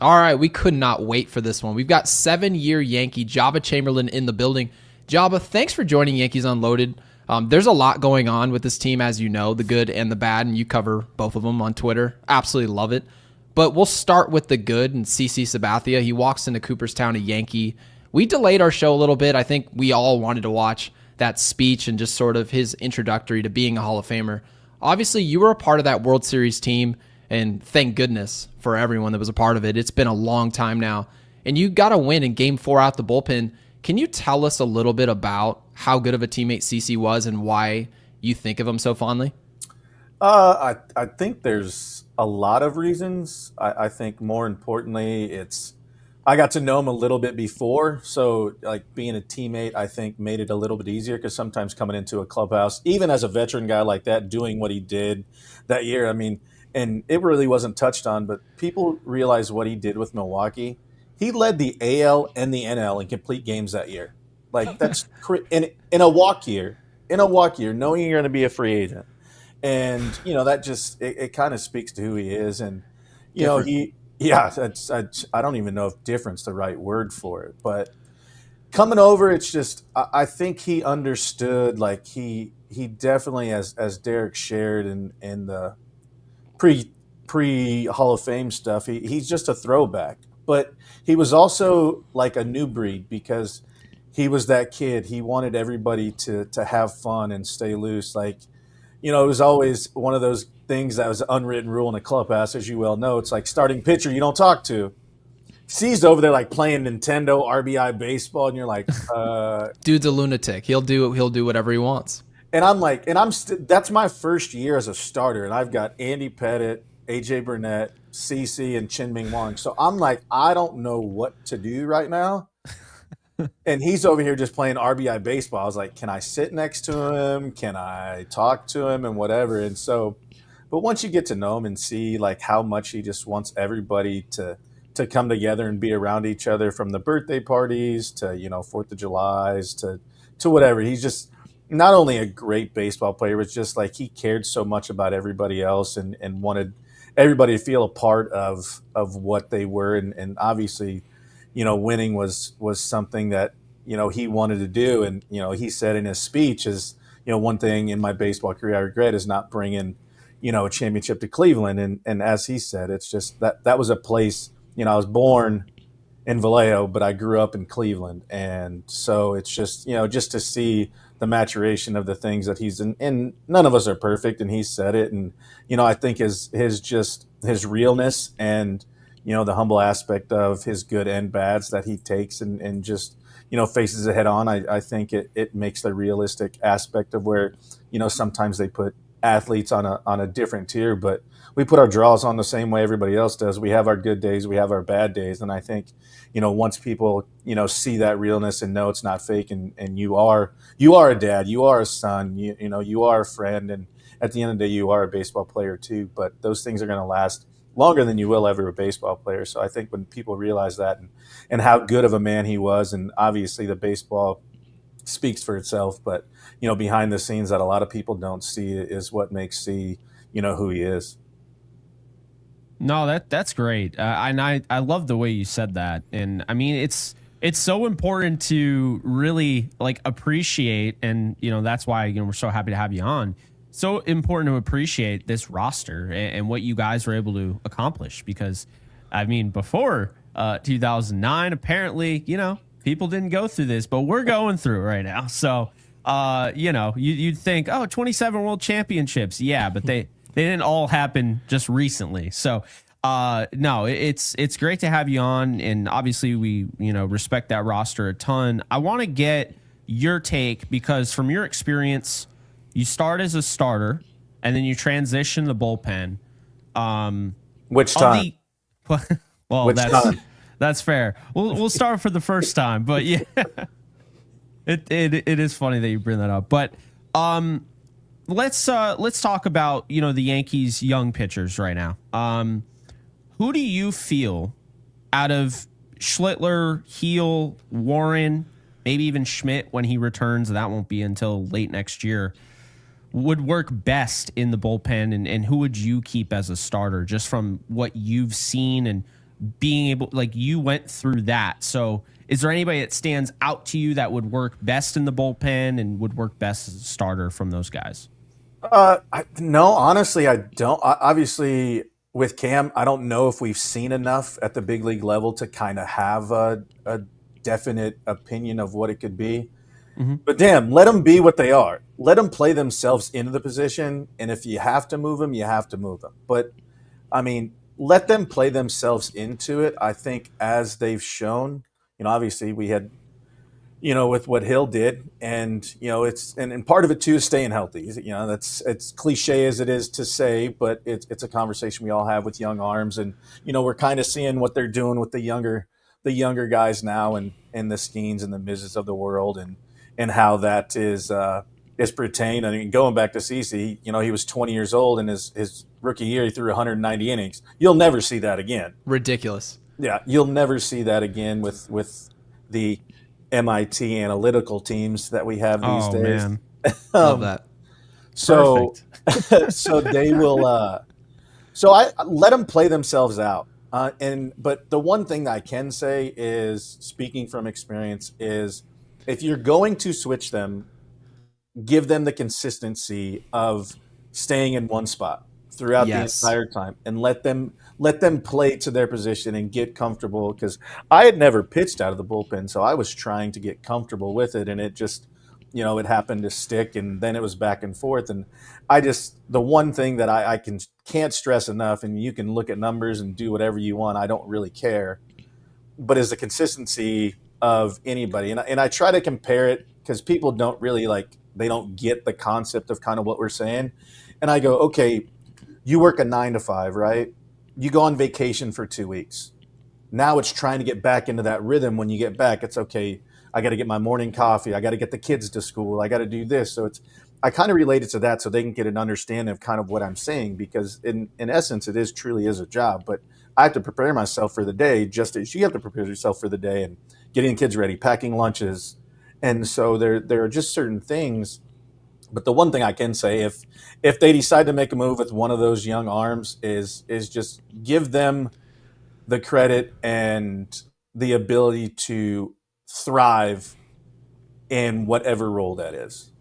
All right, we could not wait for this one. We've got 7-year Yankee Joba Chamberlain in the building. Joba, thanks for joining Yankees Unloaded. There's a lot going on with this team, as you know, the good and the bad, and you cover both of them on Twitter. Absolutely love it. But we'll start with the good and CC Sabathia. He walks into Cooperstown, a Yankee. We delayed our show a little bit. I think we all wanted to watch that speech and just sort of his introductory to being a Hall of Famer. Obviously, you were a part of that World Series team, and thank goodness for everyone that was a part of it. It's been a long time now. And you got a win in Game 4 out the bullpen. Can you tell us a little bit about how good of a teammate CC was and why you think of him so fondly? I think there's a lot of reasons. I think more importantly, I got to know him a little bit before. So like being a teammate, I think made it a little bit easier because sometimes coming into a clubhouse, even as a veteran guy like that, doing what he did that year, I mean, and it really wasn't touched on, but people realize what he did with Milwaukee. He led the AL and the NL in complete games that year. Like that's in a walk year, knowing you're going to be a free agent. And, that just, it kind of speaks to who he is. And, Different. I don't even know if different's the right word for it, but coming over, it's just, I think he understood, like he definitely, as Derek shared in the pre Hall of Fame stuff, he's just a throwback, but he was also like a new breed because he was that kid. He wanted everybody to have fun and stay loose. Like, it was always one of those things that was an unwritten rule in a clubhouse, as you well know. It's like starting pitcher you don't talk to. C's over there like playing Nintendo RBI baseball, and you're like, Dude's a lunatic. He'll do whatever he wants. And I'm like, that's my first year as a starter, and I've got Andy Pettit, AJ Burnett, CC, and Chin Ming Wong. So I'm like, I don't know what to do right now. And he's over here just playing RBI baseball. I was like, can I sit next to him? Can I talk to him and whatever? And so, but once you get to know him and see like how much he just wants everybody to come together and be around each other, from the birthday parties to, 4th of July's to whatever. He's just not only a great baseball player, but just like he cared so much about everybody else and wanted everybody to feel a part of what they were. And obviously, winning was something that, he wanted to do. And, he said in his speech is, one thing in my baseball career I regret is not bringing, a championship to Cleveland. And as he said, it's just that was a place, I was born in Vallejo, but I grew up in Cleveland. And so it's just, just to see the maturation of the things that he's in, and none of us are perfect. And he said it. And, I think his realness and, the humble aspect of his good and bads that he takes and just, faces it head on. I think it makes the realistic aspect of where, sometimes they put athletes on a different tier, but we put our draws on the same way everybody else does. We have our good days, we have our bad days. And I think, once people, see that realness and know it's not fake and you are a dad, you are a son, you are a friend. And at the end of the day, you are a baseball player too, but those things are going to last longer than you will ever a baseball player. So I think when people realize that and how good of a man he was, and obviously the baseball speaks for itself, but behind the scenes that a lot of people don't see is what makes C, who he is. No, that's great. And I love the way you said that. And I mean, it's so important to really like appreciate. And, that's why, we're so happy to have you on. So important to appreciate this roster and what you guys were able to accomplish, because I mean, before 2009, apparently, people didn't go through this, but we're going through it right now. So, you'd think, 27 world championships. Yeah, but they didn't all happen just recently. So, no, it's great to have you on. And obviously we, respect that roster a ton. I want to get your take, because from your experience, you start as a starter and then you transition the bullpen. Which time? Well, that's fair. We'll start for the first time, but yeah, it is funny that you bring that up. But let's talk about the Yankees' young pitchers right now. Who do you feel out of Schlittler, Heel, Warren, maybe even Schmidt when he returns? That won't be until late next year. Would work best in the bullpen, and who would you keep as a starter, just from what you've seen and being able, like, you went through that. So is there anybody that stands out to you that would work best in the bullpen and would work best as a starter from those guys? No, honestly, I don't. Obviously, with Cam, I don't know if we've seen enough at the big league level to kind of have a definite opinion of what it could be. Mm-hmm. But damn, let them be what they are. Let them play themselves into the position. And if you have to move them, you have to move them. But I mean, let them play themselves into it. I think as they've shown, obviously we had, with what Hill did, and it's and part of it too is staying healthy. It's cliche as it is to say, but it's a conversation we all have with young arms, and we're kind of seeing what they're doing with the younger guys now, and the Skeens and the Mizes of the world, and how that is pertained. I mean, going back to CeCe, he was 20 years old in his rookie year. He threw 190 innings. You'll never see that again. Ridiculous. Yeah, you'll never see that again with the MIT analytical teams that we have these days. Man. Love that. So, so they will. So I let them play themselves out. But the one thing that I can say is, speaking from experience, is if you're going to switch them, give them the consistency of staying in one spot throughout the entire time, and let them play to their position and get comfortable. Because I had never pitched out of the bullpen, so I was trying to get comfortable with it, and it just, it happened to stick, and then it was back and forth. And the one thing that I can't stress enough, and you can look at numbers and do whatever you want, I don't really care, but is the consistency of anybody. And I try to compare it because people don't really they don't get the concept of kind of what we're saying. And I go, okay, you work a 9 to 5, right? You go on vacation for 2 weeks. Now it's trying to get back into that rhythm. When you get back, it's okay. I got to get my morning coffee. I got to get the kids to school. I got to do this. So I kind of relate it to that so they can get an understanding of kind of what I'm saying, because in essence, it truly is a job, but I have to prepare myself for the day just as you have to prepare yourself for the day, and getting kids ready, packing lunches. And so there are just certain things. But the one thing I can say, if they decide to make a move with one of those young arms, is just give them the credit and the ability to thrive in whatever role that is.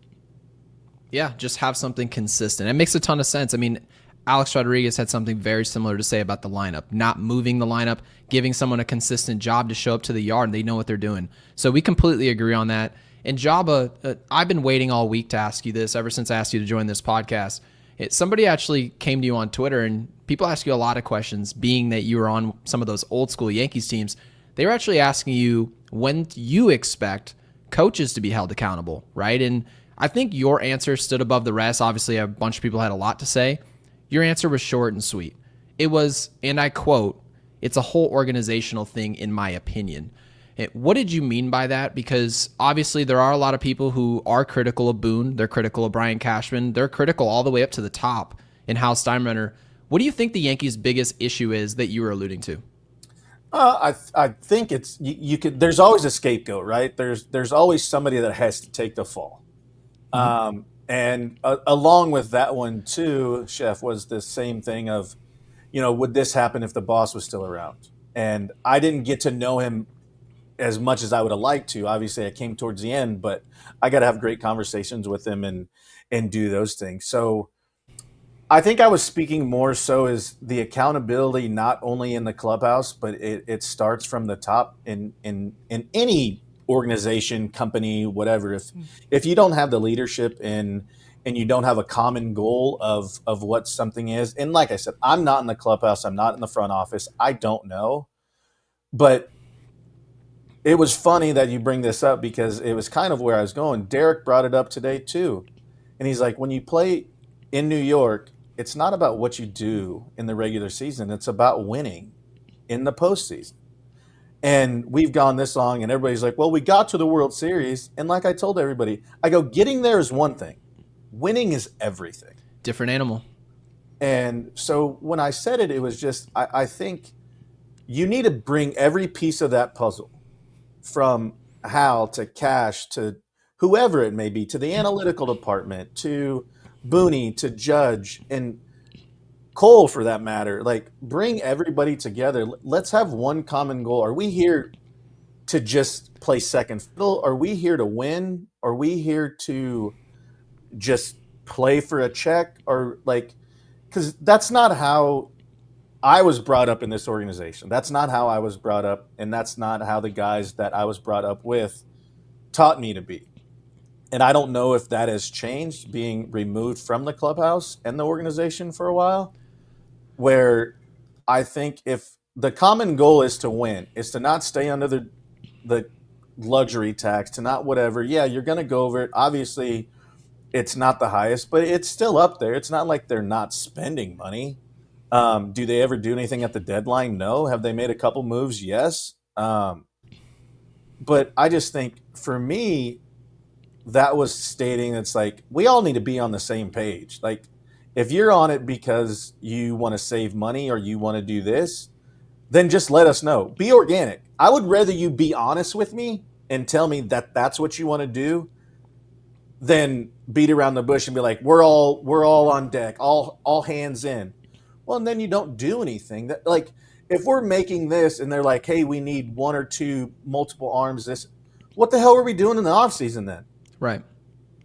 Yeah, just have something consistent. It makes a ton of sense. I mean, Alex Rodriguez had something very similar to say about the lineup, not moving the lineup, giving someone a consistent job to show up to the yard, and they know what they're doing. So we completely agree on that. And Joba, I've been waiting all week to ask you this ever since I asked you to join this podcast. Somebody actually came to you on Twitter, and people ask you a lot of questions, being that you were on some of those old school Yankees teams. They were actually asking you when you expect coaches to be held accountable, right? And I think your answer stood above the rest. Obviously, a bunch of people had a lot to say. Your answer was short and sweet. It was, and I quote, "It's a whole organizational thing, in my opinion." What did you mean by that? Because obviously there are a lot of people who are critical of Boone. They're critical of Brian Cashman. They're critical all the way up to the top in Hal Steinbrenner. What do you think the Yankees' biggest issue is that you were alluding to? I think it's you could. There's always a scapegoat, right? There's always somebody that has to take the fall. And along with that one too, Chef, was the same thing of, would this happen if the boss was still around? And I didn't get to know him as much as I would have liked to. Obviously, I came towards the end, but I got to have great conversations with him and do those things. So I think I was speaking more so as the accountability, not only in the clubhouse, but it starts from the top in any organization, company, whatever. If you don't have the leadership and you don't have a common goal of what something is, and like I said, I'm not in the clubhouse, I'm not in the front office, I don't know, but it was funny that you bring this up because it was kind of where I was going. Derek brought it up today too, and he's like, when you play in New York, it's not about what you do in the regular season, it's about winning in the postseason. And we've gone this long, and everybody's like, well, we got to the World Series. And like I told everybody, I go, getting there is one thing. Winning is everything. Different animal. And so when I said it, it was just, I think you need to bring every piece of that puzzle, from Hal to Cash to whoever it may be, to the analytical department, to Booney, to Judge, and Cole, for that matter, like bring everybody together. Let's have one common goal. Are we here to just play second fiddle? Are we here to win? Are we here to just play for a check? Or like, because that's not how I was brought up in this organization. That's not how I was brought up, and that's not how the guys that I was brought up with taught me to be. And I don't know if that has changed being removed from the clubhouse and the organization for a while, where I think if the common goal is to win, is to not stay under the luxury tax, to not whatever. Yeah, you're going to go over it. Obviously, it's not the highest, but it's still up there. It's not like they're not spending money. Do they ever do anything at the deadline? No. Have they made a couple moves? Yes. But I just think for me, that was stating it's like we all need to be on the same page. Like if you're on it because you want to save money or you want to do this, then just let us know. Be organic. I would rather you be honest with me and tell me that that's what you want to do than beat around the bush and be like, we're all on deck, all hands in. Well, and then you don't do anything. That like if we're making this and they're like, hey, we need one or two multiple arms, this what the hell are we doing in the offseason then? Right.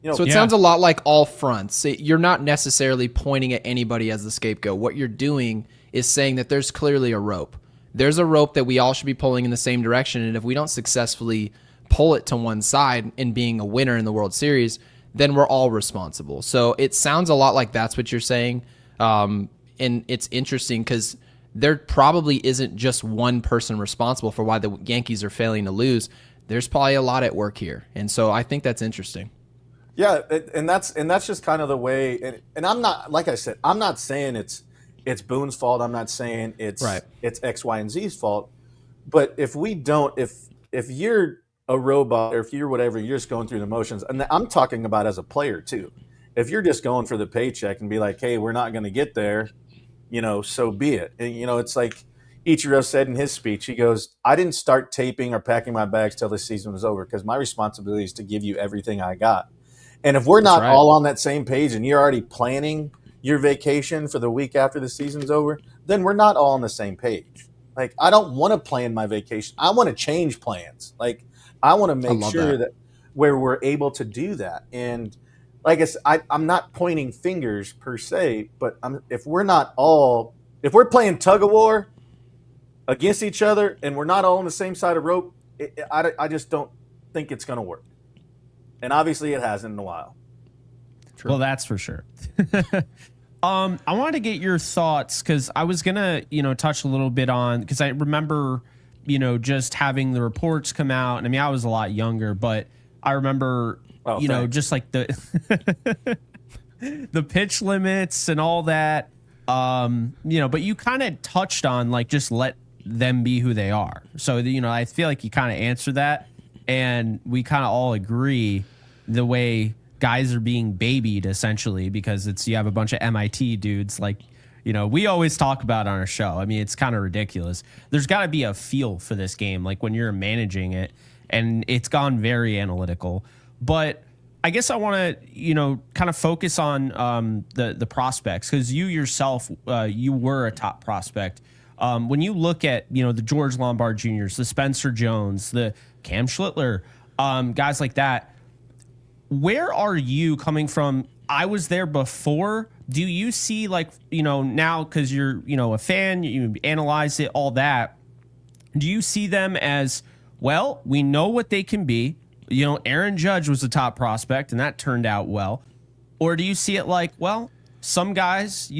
You know, So it sounds a lot like all fronts. You're not necessarily pointing at anybody as the scapegoat. What you're doing is saying that there's clearly a rope. There's a rope that we all should be pulling in the same direction. And if we don't successfully pull it to one side in being a winner in the World Series, then we're all responsible. So it sounds a lot like that's what you're saying. And it's interesting because there probably isn't just one person responsible for why the Yankees are failing to lose. There's probably a lot at work here. And so I think that's interesting. Yeah, and that's just kind of the way. And I'm not, like I said, I'm not saying it's Boone's fault. I'm not saying it's X, Y, and Z's fault. But if we don't, if you're a robot or if you're whatever, you're just going through the motions. And I'm talking about as a player too. If you're just going for the paycheck and be like, hey, we're not going to get there, so be it. And, it's like Ichiro said in his speech. He goes, I didn't start taping or packing my bags till the season was over because my responsibility is to give you everything I got. And if we're not all on that same page and you're already planning your vacation for the week after the season's over, then we're not all on the same page. Like, I don't want to plan my vacation. I want to change plans. Like, I want to make sure that where we're able to do that. And like I said, I'm not pointing fingers per se, but if we're playing tug of war against each other and we're not all on the same side of rope, I just don't think it's going to work. And obviously it hasn't in a while. True. Well, that's for sure. I wanted to get your thoughts because I was going to, touch a little bit on, because I remember, just having the reports come out. And I mean, I was a lot younger, but I remember, just like the the pitch limits and all that, but you kind of touched on like, just let them be who they are. So, I feel like you kind of answered that. And we kind of all agree the way guys are being babied, essentially, because you have a bunch of MIT dudes like, we always talk about on our show. I mean, it's kind of ridiculous. There's got to be a feel for this game, like when you're managing it, and it's gone very analytical. But I guess I want to, kind of focus on the prospects, because you yourself, you were a top prospect. When you look at, the George Lombard Jr.'s, the Spencer Jones, the Cam Schlittler, guys like that, where are you coming from? I was there before. Do you see like, now because you're, a fan, you analyze it, all that. Do you see them as, well, we know what they can be? Aaron Judge was a top prospect and that turned out well. Or do you see it like, well, some guys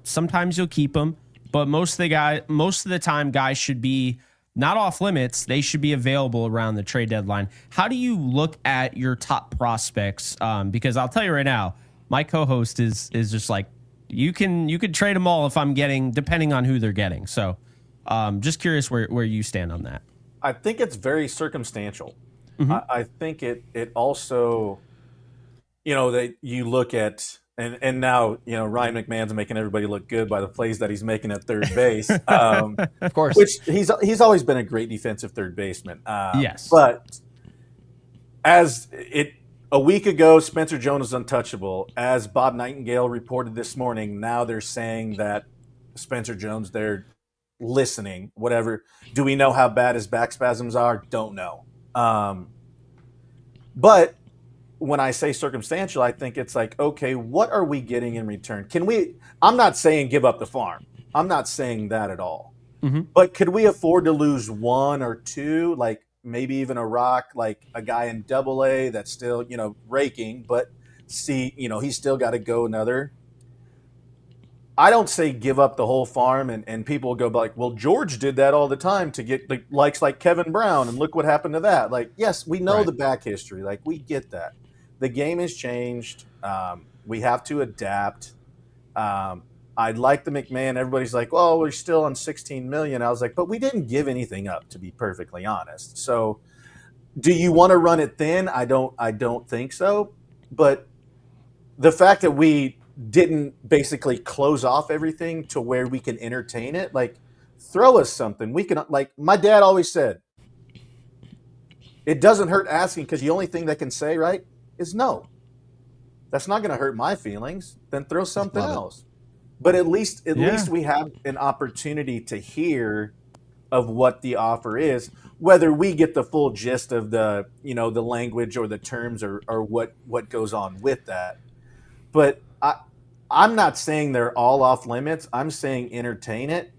sometimes you'll keep them, but most of the time guys should be not off limits. They should be available around the trade deadline. How do you look at your top prospects? Because I'll tell you right now, my co-host is just like, you could trade them all if I'm getting, depending on who they're getting. So just curious where you stand on that. I think it's very circumstantial. Mm-hmm. I think it also, that you look at, and now, Ryan McMahon's making everybody look good by the plays that he's making at third base. Of course. Which he's always been a great defensive third baseman. Yes. But A week ago, Spencer Jones was untouchable. As Bob Nightingale reported this morning, now they're saying that Spencer Jones, they're listening, whatever. Do we know how bad his back spasms are? Don't know. But when I say circumstantial, I think it's like, okay, what are we getting in return? I'm not saying give up the farm. I'm not saying that at all. Mm-hmm. But could we afford to lose one or two, like maybe even a rock, like a guy in AA that's still, raking, but he's still got to go another. I don't say give up the whole farm, and people go like, well, George did that all the time to get the likes like Kevin Brown, and look what happened to that. Like, yes, we know the back history. Like, we get that. The game has changed. We have to adapt. I like the McMahon. Everybody's like, well, we're still on 16 million. I was like, but we didn't give anything up, to be perfectly honest. So do you want to run it thin? I don't think so. But the fact that we didn't basically close off everything to where we can entertain it, like, throw us something. We can, like my dad always said, it doesn't hurt asking, because the only thing they can say, right, is no. That's not going to hurt my feelings. Then throw something else. But at least we have an opportunity to hear of what the offer is, whether we get the full gist of the, the language or the terms or what goes on with that. But I'm not saying they're all off limits. I'm saying entertain it.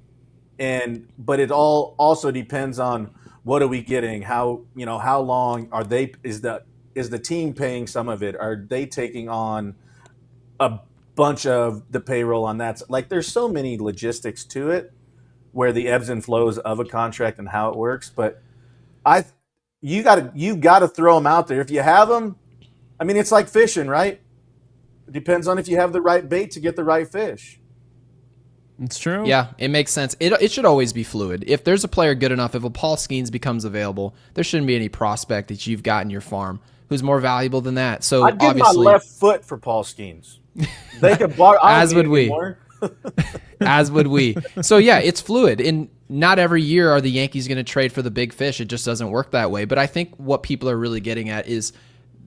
But it all also depends on what are we getting? How long are they, is the team paying some of it? Are they taking on a bunch of the payroll on that? Like, there's so many logistics to it where the ebbs and flows of a contract and how it works. But you got to throw them out there. If you have them, I mean, it's like fishing, right? It depends on if you have the right bait to get the right fish. It's true. Yeah, it makes sense. It should always be fluid. If there's a player good enough, if a Paul Skeens becomes available, there shouldn't be any prospect that you've got in your farm who's more valuable than that. So I'd give obviously, my left foot for Paul Skeens. They could borrow. As would we. As would we. So yeah, it's fluid. And not every year are the Yankees going to trade for the big fish. It just doesn't work that way. But I think what people are really getting at is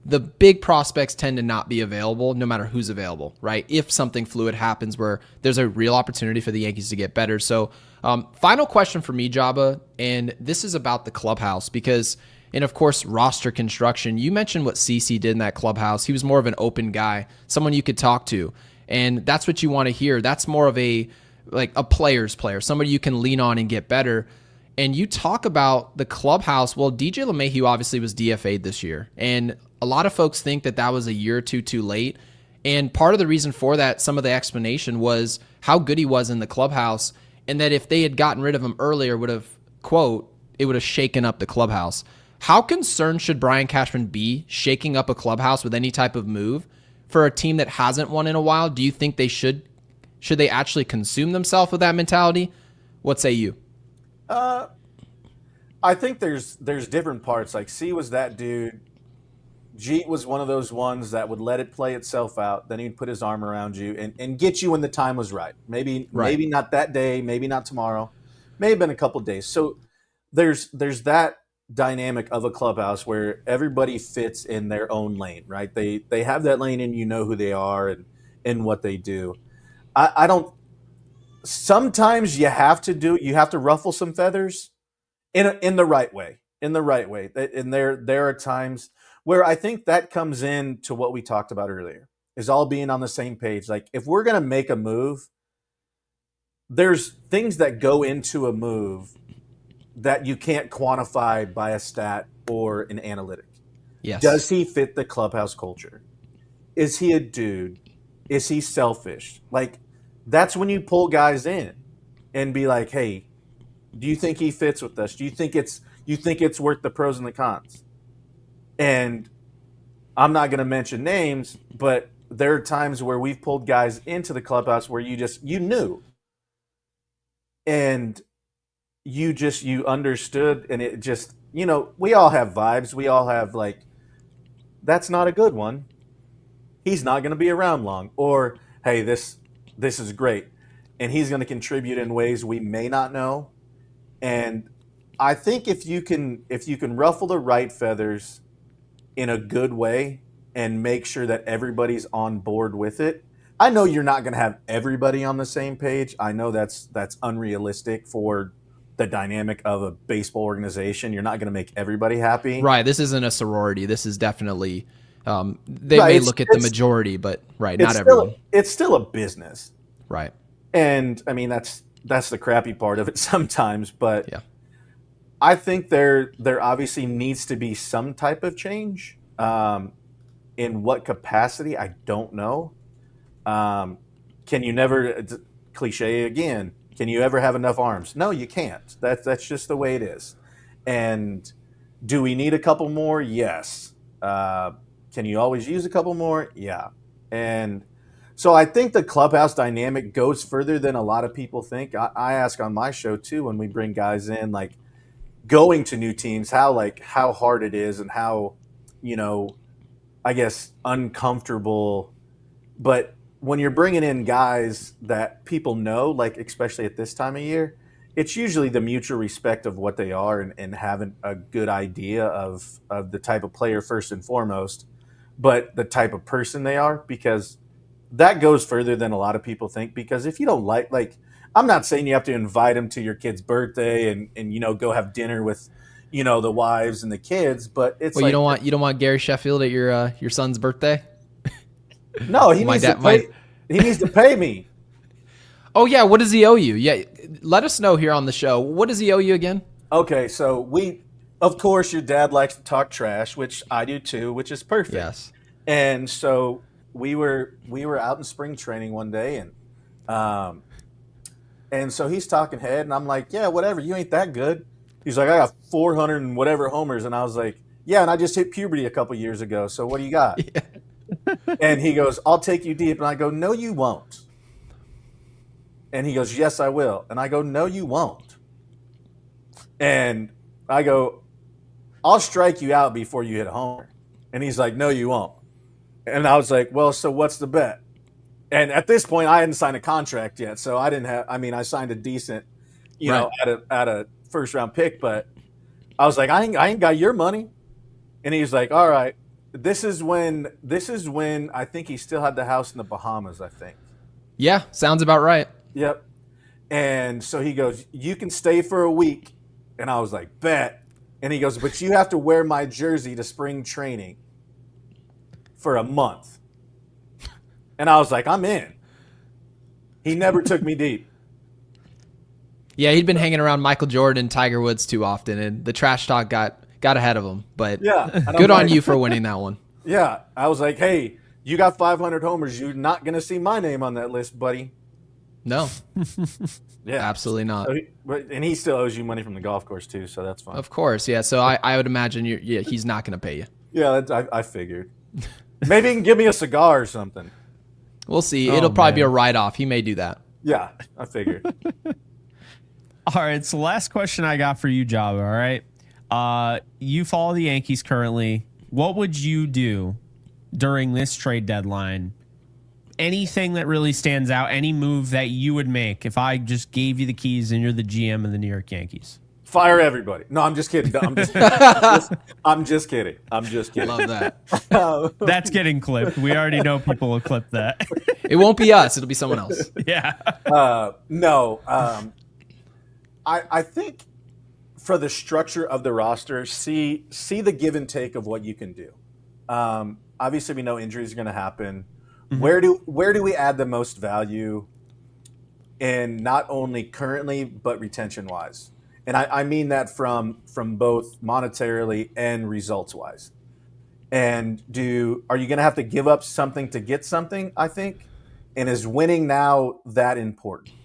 the big prospects tend to not be available no matter who's available, right? If something fluid happens where there's a real opportunity for the Yankees to get better. So final question for me, Joba, and this is about the clubhouse because, and of course, roster construction. You mentioned what CC did in that clubhouse. He was more of an open guy, someone you could talk to. And that's what you want to hear. That's more of a player's player, somebody you can lean on and get better. And you talk about the clubhouse. Well, DJ LeMahieu obviously was DFA'd this year. And a lot of folks think that was a year or two too late. And part of the reason for that, some of the explanation was how good he was in the clubhouse. And that if they had gotten rid of him earlier, would have, quote, it would have shaken up the clubhouse. How concerned should Brian Cashman be shaking up a clubhouse with any type of move for a team that hasn't won in a while? Do you think they should they actually consume themselves with that mentality? What say you? I think there's different parts. Like, C was that dude. Jeet was one of those ones that would let it play itself out. Then he'd put his arm around you and get you when the time was right. Maybe not that day, maybe not tomorrow. May have been a couple of days. So there's that dynamic of a clubhouse where everybody fits in their own lane, right? They have that lane and you know who they are and what they do. I don't. Sometimes you have to ruffle some feathers in the right way. And there are times where I think that comes in to what we talked about earlier, is all being on the same page. Like, if we're going to make a move, there's things that go into a move that you can't quantify by a stat or an analytic. Yes. Does he fit the clubhouse culture? Is he a dude? Is he selfish? Like, that's when you pull guys in and be like, hey, do you think he fits with us? Do you think it's worth the pros and the cons? And I'm not going to mention names, but there are times where we've pulled guys into the clubhouse where you knew. And you understood, and it just, we all have vibes. We all have, like, that's not a good one. He's not going to be around long. Or, hey, this is great. And he's going to contribute in ways we may not know. And I think if you can ruffle the right feathers in a good way, and make sure that everybody's on board with it. I know you're not going to have everybody on the same page. I know that's unrealistic for the dynamic of a baseball organization. You're not going to make everybody happy. Right. This isn't a sorority. This is definitely they Right, may look at the majority, but not everyone. It's still a business. Right. And I mean that's the crappy part of it sometimes, but Yeah. I think there obviously needs to be some type of change. In what capacity, I don't know. Can you never, cliche again, can you ever have enough arms? No, you can't. That's just the way it is. And do we need a couple more? Yes. Can you always use a couple more? Yeah. And so I think the clubhouse dynamic goes further than a lot of people think. I ask on my show too, when we bring guys in, like going to new teams, how hard it is and how, I guess, uncomfortable. But when you're bringing in guys that people know, like especially at this time of year, it's usually the mutual respect of what they are and having a good idea of the type of player first and foremost, but the type of person they are, because that goes further than a lot of people think. Because if you don't like, I'm not saying you have to invite them to your kid's birthday and go have dinner with the wives and the kids, but it's you don't want Gary Sheffield at your son's birthday? No, he needs to pay me. Oh yeah, what does he owe you? Yeah, let us know here on the show. What does he owe you again? Okay, so of course, your dad likes to talk trash, which I do too, which is perfect. Yes. And so we were out in spring training one day, and so he's talking head, and I'm like, yeah, whatever, you ain't that good. He's like, I got 400 and whatever homers, and I was like, yeah, and I just hit puberty a couple years ago. So what do you got? Yeah. And he goes, I'll take you deep. And I go, no, you won't. And he goes, yes, I will. And I go, no, you won't. And I go, I'll strike you out before you hit a homer. And he's like, no, you won't. And I was like, well, so what's the bet? And at this point, I hadn't signed a contract yet. So I signed a decent, right, at a first round pick. But I was like, I ain't got your money. And he's like, all right. This is when I think he still had the house in the Bahamas, I think. Yeah, sounds about right. Yep. And so he goes, you can stay for a week. And I was like, bet. And he goes, but you have to wear my jersey to spring training for a month. And I was like, I'm in. He never took me deep. Yeah, he'd been hanging around Michael Jordan and Tiger Woods too often, and the trash talk got ahead of him. But yeah, good on you for winning that one. Yeah, I was like, hey, you got 500 homers. You're not going to see my name on that list, buddy. No. Yeah, absolutely not. And he still owes you money from the golf course too, so that's fine. Of course, yeah. So I would imagine he's not going to pay you. Yeah, I figured. Maybe he can give me a cigar or something. We'll see. It'll probably be a write-off. He may do that. Yeah, I figured. All right, so last question I got for you, Joba, all right? You follow the Yankees currently. What would you do during this trade deadline? Anything that really stands out, any move that you would make if I just gave you the keys and you're the GM of the New York Yankees? Fire everybody. No, I'm just kidding. I'm just kidding. Love that. That's getting clipped. We already know people will clip that. It won't be us. It'll be someone else. Yeah. No. I think for the structure of the roster, see the give and take of what you can do. Obviously, we know injuries are going to happen. Mm-hmm. Where do we add the most value in not only currently but retention wise? And I mean that from both monetarily and results wise. And are you going to have to give up something to get something? I think. And is winning now that important?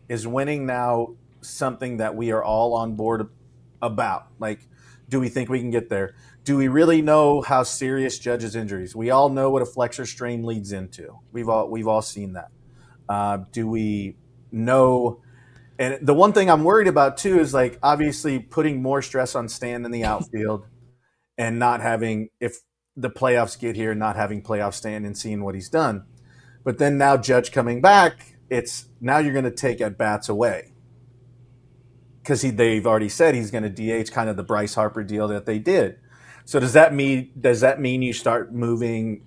Is winning now something that we are all on board about? Like, do we think we can get there? Do we really know how serious Judge's injuries? We all know what a flexor strain leads into. We've all seen that. Do we know? And the one thing I'm worried about too is, like, obviously putting more stress on Stan in the outfield and not having, if the playoffs get here, not having playoff Stan and seeing what he's done. But then now Judge coming back, now you're going to take at bats away. Because they've already said he's going to DH, kind of the Bryce Harper deal that they did. So does that mean you start moving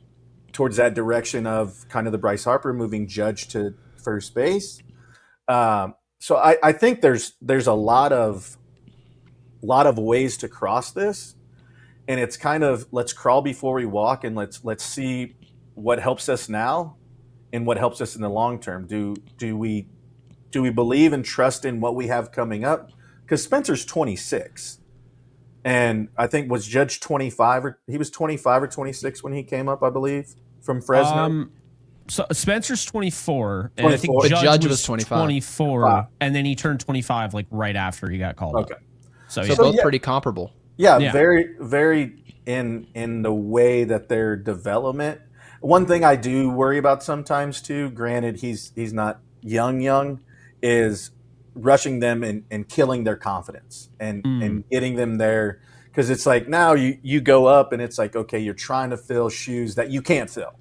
towards that direction of kind of the Bryce Harper moving Judge to first base? So I think there's a lot of ways to cross this, and it's kind of let's crawl before we walk, and let's see what helps us now and what helps us in the long term. Do we believe and trust in what we have coming up? Because Spencer's 26. And I think was Judge 25 or he was 25 or 26 when he came up, I believe, from Fresno. So Spencer's 24, and 24. I think But Judge was 24, and then he turned 25 like right after he got called up. So yeah. both pretty comparable. Yeah, very, very in the way that their development. One thing I do worry about sometimes too, granted he's not young, is rushing them and killing their confidence and getting them there. Because it's like now you go up and it's like, okay, you're trying to fill shoes that you can't fill.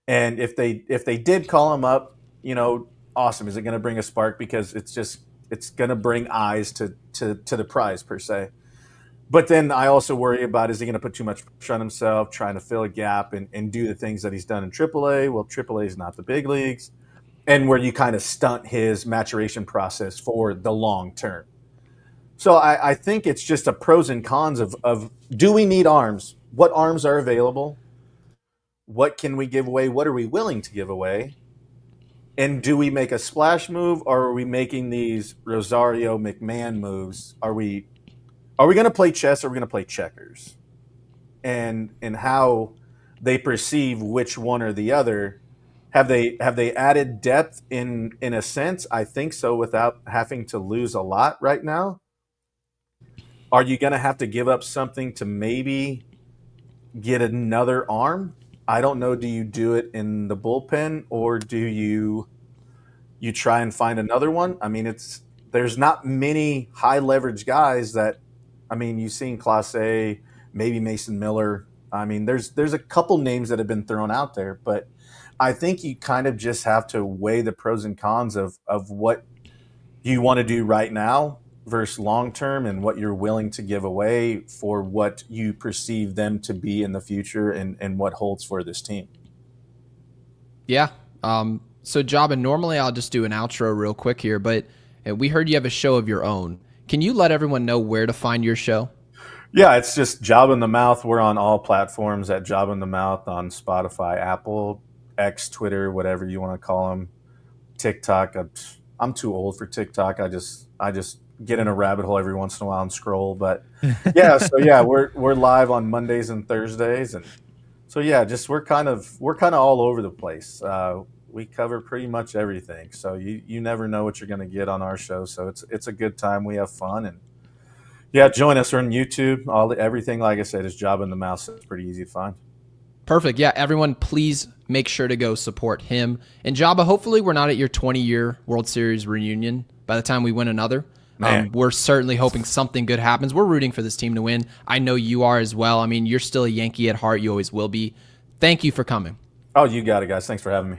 And if they did call him up, awesome. Is it going to bring a spark? Because it's going to bring eyes to the prize per se. But then I also worry about, is he going to put too much pressure on himself, trying to fill a gap and do the things that he's done in AAA? Well, AAA is not the big leagues. And where you kind of stunt his maturation process for the long term. So I think it's just a pros and cons of do we need arms? What arms are available? What can we give away? What are we willing to give away? And do we make a splash move, or are we making these Rosario McMahon moves? Are we going to play chess, or are we going to play checkers? And how they perceive which one or the other. Have they added depth in a sense? I think so, without having to lose a lot right now. Are you going to have to give up something to maybe get another arm? I don't know. Do you do it in the bullpen, or do you try and find another one? I mean, there's not many high leverage guys that. I mean, you've seen Class A, maybe Mason Miller. I mean, there's a couple names that have been thrown out there, but I think you kind of just have to weigh the pros and cons of what you want to do right now versus long term, and what you're willing to give away for what you perceive them to be in the future and what holds for this team. Yeah. So Joba, normally I'll just do an outro real quick here, but we heard you have a show of your own. Can you let everyone know where to find your show? Yeah, it's just Job in the Mouth. We're on all platforms at Job in the Mouth, on Spotify, Apple, X, Twitter, whatever you want to call them. TikTok. I'm too old for TikTok. I just get in a rabbit hole every once in a while and scroll. But yeah, so yeah, we're live on Mondays and Thursdays, and so yeah, just we're kind of all over the place. We cover pretty much everything, so you never know what you're going to get on our show. So it's a good time. We have fun, and yeah, join us. We're on YouTube. Everything, like I said, is Job in the Mouth. So it's pretty easy to find. Perfect. Yeah, everyone, please make sure to go support him. And Joba, hopefully we're not at your 20-year World Series reunion by the time we win another. We're certainly hoping something good happens. We're rooting for this team to win. I know you are as well. I mean, you're still a Yankee at heart. You always will be. Thank you for coming. Oh, you got it, guys. Thanks for having me.